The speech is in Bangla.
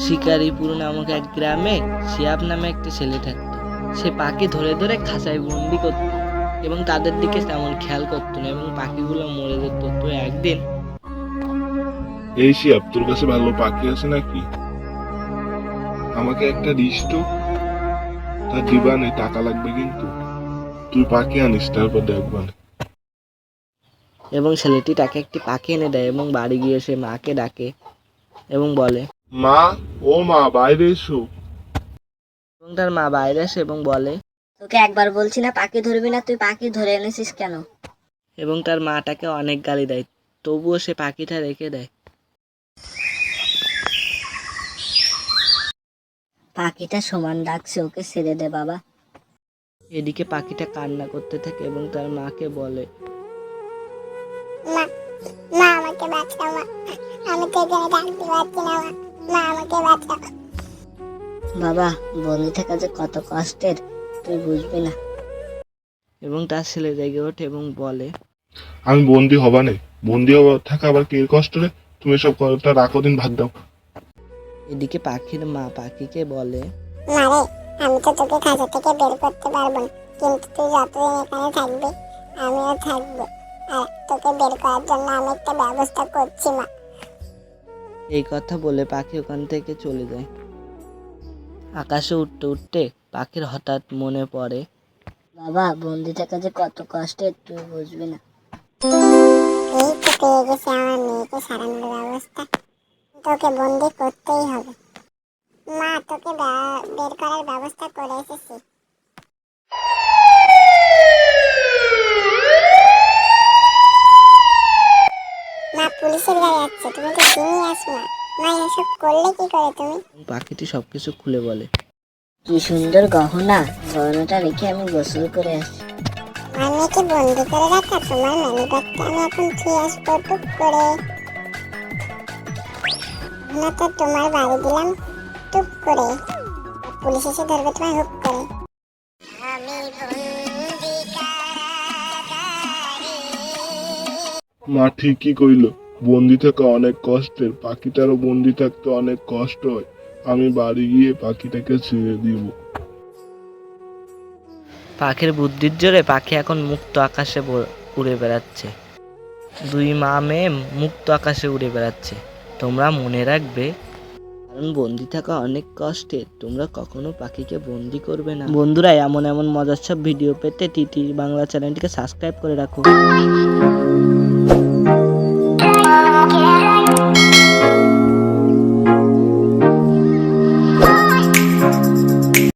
শিকারিপুর নামক এক গ্রামে শিয়াব নামে একটা ছেলে থাকতো। সে পাখি ধরে ধরে খাঁচায় বন্দি করত এবং তাদের দিকে তেমন খেয়াল করতো না এবং পাখিগুলো মরে যেত। তো একদিন এই শিয়াব, তোর কাছে ভালো পাখি আছে নাকি? আমাকে একটা দিস তো। তার দিবানে টাকা লাগবে কিন্তু। তুই পাখি আনিস, তারপর দেখবানে। এবং ছেলেটি তাকে একটি পাখি এনে দেয় এবং বাড়ি গিয়ে সে মাকে ডাকে এবং বলে, মা, ও মা, বাইরে এসো। এবং তার মা বাইরে আসে এবং বলে, তোকে একবার বলছি না পাখি ধরবি না, তুই পাখি ধরে এনেছিস কেন? এবং তার মা তাকে অনেক গালি দেয়, তবুও সে পাখিটা রেখে দেয়। পাখিটা সমান ডাকছে, ওকে ছেড়ে দে বাবা। এদিকে পাখিটা কান্না করতে থাকে এবং তার মাকে বলে, মা, মা আমাকে বাঁচাও মা, আমি তো এখানে থাকতে পারছি না মা, মা আমাকে বাঁচাও। বাবা, বন্দি থাকা যে কত কষ্টের তুই বুঝবি না। এবং তার ছেলে জেগে ওঠে এবং বলে, আমি বন্দি হবা নে। বন্দি হবা থাকা আবার কি কষ্ট রে? তুমি সব কথা রাখো, দিন ভাত দাও। এদিকে পাখির মা পাখিকে বলে, মা রে, আমি তো তোকে খাঁচা থেকে বের করতে পারবো না, কিন্তু তুই যতদিন এখানে থাকবি আমিও থাকবো, আর তোকে বের করার জন্য আমি একটা ব্যবস্থা করছি মা। এই কথা বলে পাখি ওখান থেকে চলে যায়। আকাশে উঠতে উঠতে পাখির হঠাৎ মনে পড়ে, বাবা, বন্দি থাকা যে কত কষ্টের তুই বুঝবি না। এই তো পেয়ে গেছি আমার মেয়েকে সারানোর ব্যবস্থা, তোকে বন্দি করতেই হবে। মা, তোকে বের করার ব্যবস্থা করে এসেছি। মা, পুলিশের গাড়ি আসছে, তুমি তো জিনিয়াস মা। মা, এসব করলে কি করে তুমি? এবং পাখিটি সবকিছু খুলে বলে। কি সুন্দর গহনা, গহনাটা রেখে আমি গোসল করে আসি। আমার মেয়েকে বন্দি করে রাখা, তোমার ম্যানি ব্যাগটা আমি এখন খেয়ে আসবো টুক করে। গহনাটা তোমার বাড়ি দিলাম টুক করে, পুলিশ এসে ধরবে তোমায় হুক করে। আমি বন্দি কারাগারে। মা ঠিকই কইল, বন্দি থাকা অনেক কষ্টের। পাখিটারও বন্দি থাকতে অনেক কষ্ট হয়। আমি বাড়ি গিয়ে পাখিটাকে ছেড়ে দিব। পাখির বুদ্ধির জোরে পাখি এখন মুক্ত আকাশে উড়ে বেড়াচ্ছে। দুই মা মেয়ে মুক্ত আকাশে উড়ে বেড়াচ্ছে। তোমরা মনে রাখবে, কারণ বন্দি থাকা অনেক কষ্টের, তোমরা কখনো পাখিকে বন্দি করবে না। বন্ধুরা, এমন এমন মজার সব ভিডিও পেতে টিটি বাংলা চ্যানেলটিকে সাবস্ক্রাইব করে রাখো।